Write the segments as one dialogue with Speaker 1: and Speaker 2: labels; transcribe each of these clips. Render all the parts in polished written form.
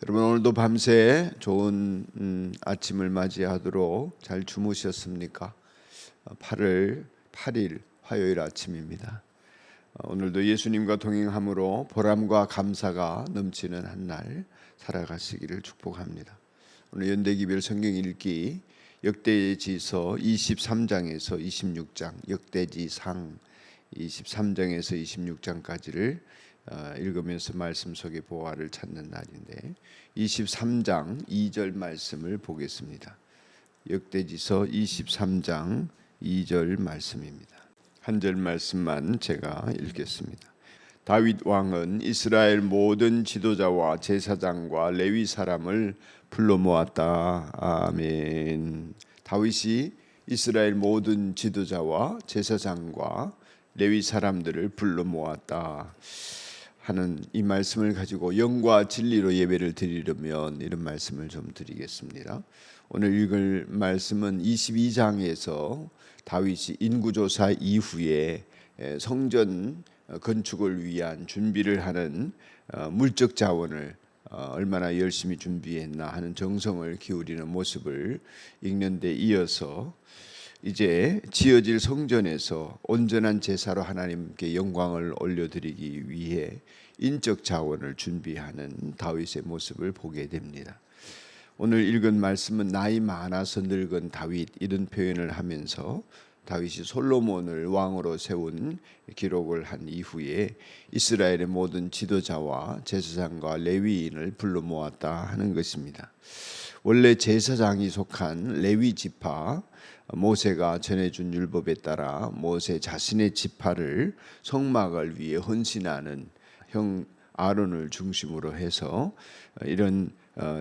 Speaker 1: 여러분 오늘도 밤새 좋은 아침을 맞이하도록 잘 주무셨습니까? 8일 화요일 아침입니다. 오늘도 예수님과 동행함으로 보람과 감사가 넘치는 한 날 살아가시기를 축복합니다. 오늘 연대기별 성경 읽기 역대지서 23장에서 26장, 역대지상 23장에서 26장까지를 읽으면서 말씀 속의 보화를 찾는 날인데 23장 2절 말씀을 보겠습니다. 역대지서 23장 2절 말씀입니다. 한 절 말씀만 제가 읽겠습니다. 다윗 왕은 이스라엘 모든 지도자와 제사장과 레위 사람을 불러 모았다. 아멘. 다윗이 이스라엘 모든 지도자와 제사장과 레위 사람들을 불러 모았다 하는 이 말씀을 가지고 영과 진리로 예배를 드리려면 이런 말씀을 좀 드리겠습니다. 오늘 읽을 말씀은 22장에서 다윗이 인구조사 이후에 성전 건축을 위한 준비를 하는 물적 자원을 얼마나 열심히 준비했나 하는 정성을 기울이는 모습을 읽는 데 이어서 이제 지어질 성전에서 온전한 제사로 하나님께 영광을 올려드리기 위해 인적 자원을 준비하는 다윗의 모습을 보게 됩니다. 오늘 읽은 말씀은 나이 많아서 늙은 다윗 이런 표현을 하면서 다윗이 솔로몬을 왕으로 세운 기록을 한 이후에 이스라엘의 모든 지도자와 제사장과 레위인을 불러 모았다 하는 것입니다. 원래 제사장이 속한 레위 지파, 모세가 전해준 율법에 따라 모세 자신의 지파를 성막을 위해 헌신하는 형 아론을 중심으로 해서 이런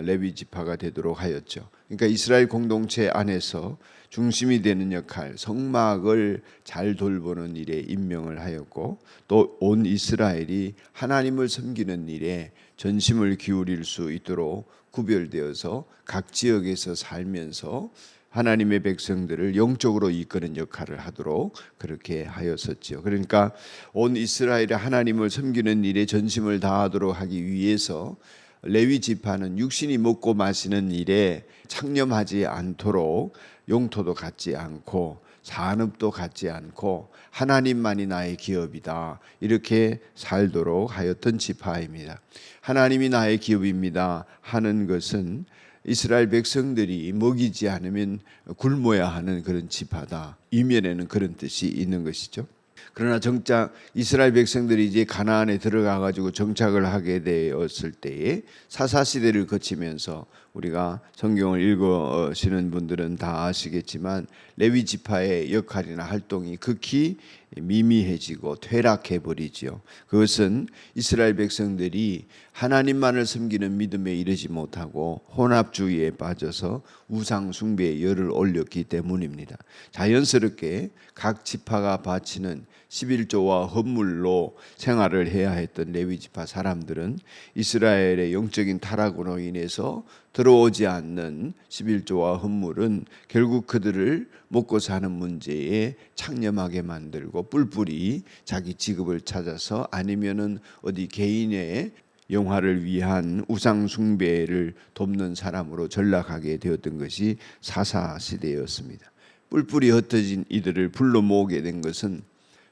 Speaker 1: 레위 지파가 되도록 하였죠. 그러니까 이스라엘 공동체 안에서 중심이 되는 역할, 성막을 잘 돌보는 일에 임명을 하였고 또 온 이스라엘이 하나님을 섬기는 일에 전심을 기울일 수 있도록 구별되어서 각 지역에서 살면서 하나님의 백성들을 영적으로 이끄는 역할을 하도록 그렇게 하였었지요. 그러니까 온 이스라엘의 하나님을 섬기는 일에 전심을 다하도록 하기 위해서 레위 지파는 육신이 먹고 마시는 일에 창념하지 않도록 용토도 갖지 않고 산업도 갖지 않고 하나님만이 나의 기업이다 이렇게 살도록 하였던 지파입니다. 하나님이 나의 기업입니다 하는 것은 이스라엘 백성들이 먹이지 않으면 굶어야 하는 그런 지파다. 이면에는 그런 뜻이 있는 것이죠. 그러나 정작 이스라엘 백성들이 이제 가나안에 들어가 가지고 정착을 하게 되었을 때에 사사시대를 거치면서 우리가 성경을 읽으시는 분들은 다 아시겠지만 레위 지파의 역할이나 활동이 극히 미미해지고 퇴락해 버리지요. 그것은 이스라엘 백성들이 하나님만을 섬기는 믿음에 이르지 못하고 혼합주의에 빠져서 우상 숭배의 열을 올렸기 때문입니다. 자연스럽게 각 지파가 바치는 11조와 헌물로 생활을 해야 했던 레위 지파 사람들은 이스라엘의 영적인 타락으로 인해서 들어오지 않는 11조와 헌물은 결국 그들을 먹고 사는 문제에 창념하게 만들고 뿔뿔이 자기 직업을 찾아서 아니면은 어디 개인의 영화를 위한 우상 숭배를 돕는 사람으로 전락하게 되었던 것이 사사시대였습니다. 뿔뿔이 흩어진 이들을 불러 모으게 된 것은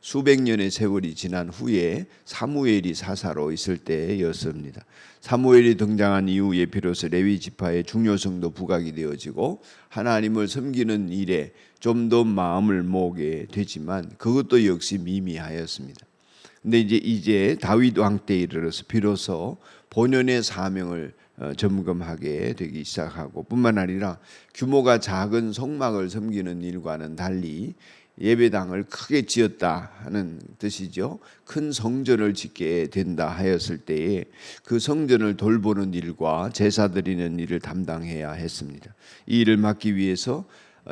Speaker 1: 수백 년의 세월이 지난 후에 사무엘이 사사로 있을 때였습니다. 사무엘이 등장한 이후에 비로소 레위 지파의 중요성도 부각이 되어지고 하나님을 섬기는 일에 좀 더 마음을 모으게 되지만 그것도 역시 미미하였습니다. 근데 이제 다윗 왕 때에 이르러서 비로소 본연의 사명을 점검하게 되기 시작하고 뿐만 아니라 규모가 작은 성막을 섬기는 일과는 달리 예배당을 크게 지었다 하는 뜻이죠. 큰 성전을 짓게 된다 하였을 때에 그 성전을 돌보는 일과 제사 드리는 일을 담당해야 했습니다. 이 일을 맡기 위해서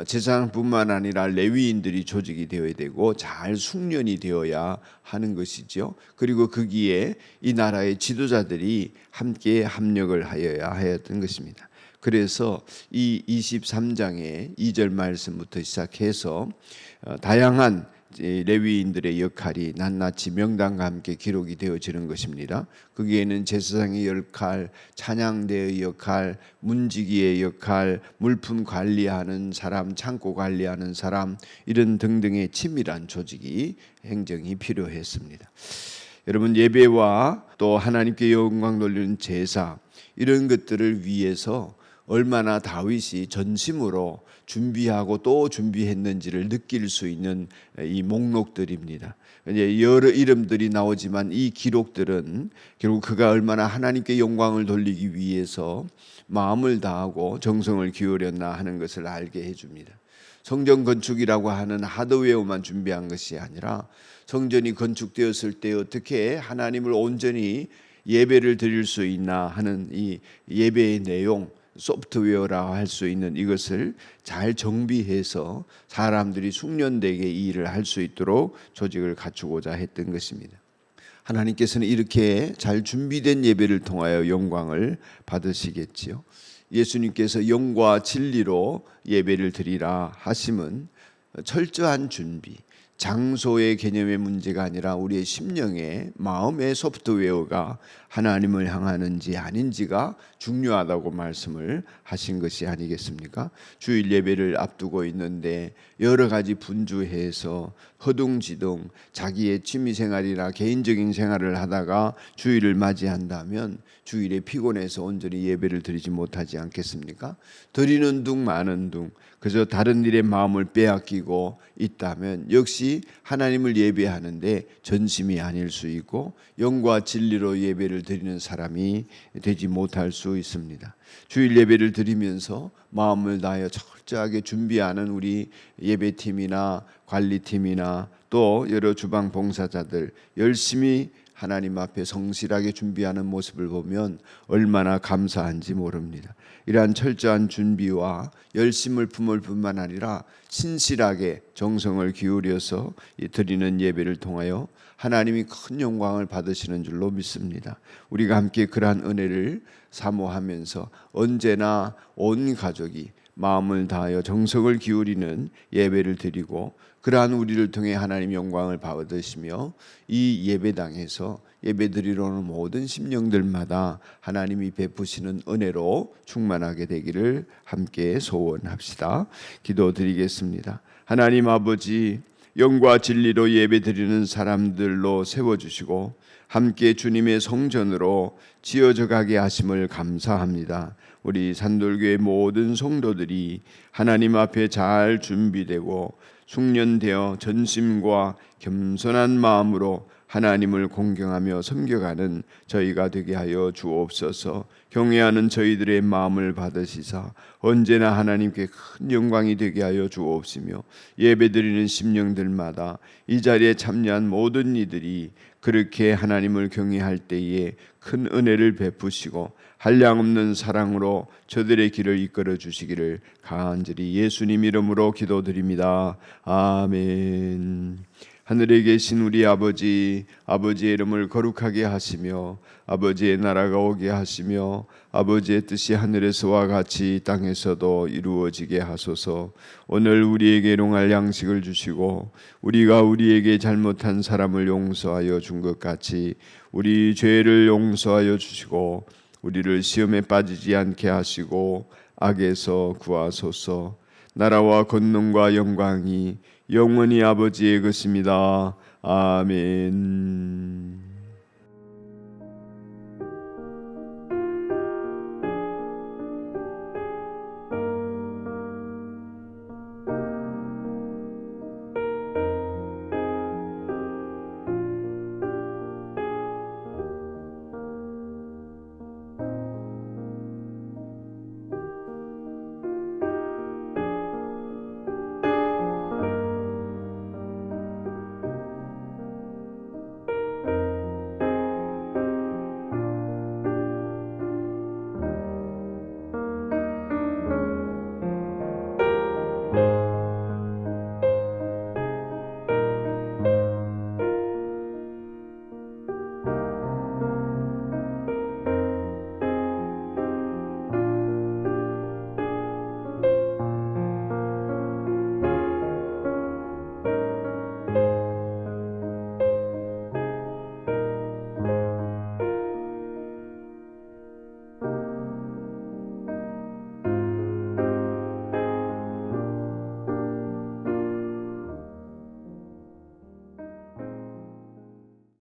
Speaker 1: 제사장뿐만 아니라 레위인들이 조직이 되어야 되고 잘 숙련이 되어야 하는 것이죠. 그리고 거기에 이 나라의 지도자들이 함께 합력을 하여야 하였던 것입니다. 그래서 이 23장의 2절 말씀부터 시작해서 다양한 레위인들의 역할이 낱낱이 명단과 함께 기록이 되어지는 것입니다. 거기에는 제사장의 역할, 찬양대의 역할, 문지기의 역할, 물품 관리하는 사람, 창고 관리하는 사람, 이런 등등의 친밀한 조직이 행정이 필요했습니다. 여러분, 예배와 또 하나님께 영광 돌리는 제사, 이런 것들을 위해서 얼마나 다윗이 전심으로 준비하고 또 준비했는지를 느낄 수 있는 이 목록들입니다. 이제 여러 이름들이 나오지만 이 기록들은 결국 그가 얼마나 하나님께 영광을 돌리기 위해서 마음을 다하고 정성을 기울였나 하는 것을 알게 해줍니다. 성전 건축이라고 하는 하드웨어만 준비한 것이 아니라 성전이 건축되었을 때 어떻게 하나님을 온전히 예배를 드릴 수 있나 하는 이 예배의 내용, 소프트웨어라 할 수 있는 이것을 잘 정비해서 사람들이 숙련되게 이 일을 할 수 있도록 조직을 갖추고자 했던 것입니다. 하나님께서는 이렇게 잘 준비된 예배를 통하여 영광을 받으시겠지요. 예수님께서 영과 진리로 예배를 드리라 하심은 철저한 준비, 장소의 개념의 문제가 아니라 우리의 심령의 마음의 소프트웨어가 하나님을 향하는지 아닌지가 중요하다고 말씀을 하신 것이 아니겠습니까? 주일 예배를 앞두고 있는데 여러 가지 분주해서 허둥지둥 자기의 취미생활이나 개인적인 생활을 하다가 주일을 맞이한다면 주일에 피곤해서 온전히 예배를 드리지 못하지 않겠습니까? 드리는 둥 마는 둥 그저 다른 일에 마음을 빼앗기고 있다면 역시 하나님을 예배하는데 전심이 아닐 수 있고 영과 진리로 예배를 드리는 사람이 되지 못할 수 있습니다. 주일 예배를 드리면서 마음을 다하여 철저하게 준비하는 우리 예배팀이나 관리팀이나 또 여러 주방 봉사자들 열심히 하나님 앞에 성실하게 준비하는 모습을 보면 얼마나 감사한지 모릅니다. 이러한 철저한 준비와 열심을 품을 뿐만 아니라 신실하게 정성을 기울여서 드리는 예배를 통하여 하나님이 큰 영광을 받으시는 줄로 믿습니다. 우리가 함께 그러한 은혜를 사모하면서 언제나 온 가족이 마음을 다하여 정성을 기울이는 예배를 드리고 그러한 우리를 통해 하나님 영광을 받으시며 이 예배당에서 예배드리러 오는 모든 심령들마다 하나님이 베푸시는 은혜로 충만하게 되기를 함께 소원합시다. 기도드리겠습니다. 하나님 아버지, 영과 진리로 예배드리는 사람들로 세워주시고 함께 주님의 성전으로 지어져 가게 하심을 감사합니다. 우리 산돌교회 모든 성도들이 하나님 앞에 잘 준비되고 숙련되어 전심과 겸손한 마음으로 하나님을 공경하며 섬겨가는 저희가 되게 하여 주옵소서. 경외하는 저희들의 마음을 받으시사 언제나 하나님께 큰 영광이 되게 하여 주옵시며 예배드리는 심령들마다 이 자리에 참여한 모든 이들이 그렇게 하나님을 경외할 때에 큰 은혜를 베푸시고 한량없는 사랑으로 저들의 길을 이끌어 주시기를 간절히 예수님 이름으로 기도드립니다. 아멘. 하늘에 계신 우리 아버지, 아버지의 이름을 거룩하게 하시며 아버지의 나라가 오게 하시며 아버지의 뜻이 하늘에서와 같이 땅에서도 이루어지게 하소서. 오늘 우리에게 일용할 양식을 주시고 우리가 우리에게 잘못한 사람을 용서하여 준 것 같이 우리 죄를 용서하여 주시고 우리를 시험에 빠지지 않게 하시고 악에서 구하소서. 나라와 권능과 영광이 영원히 아버지의 것입니다. 아멘.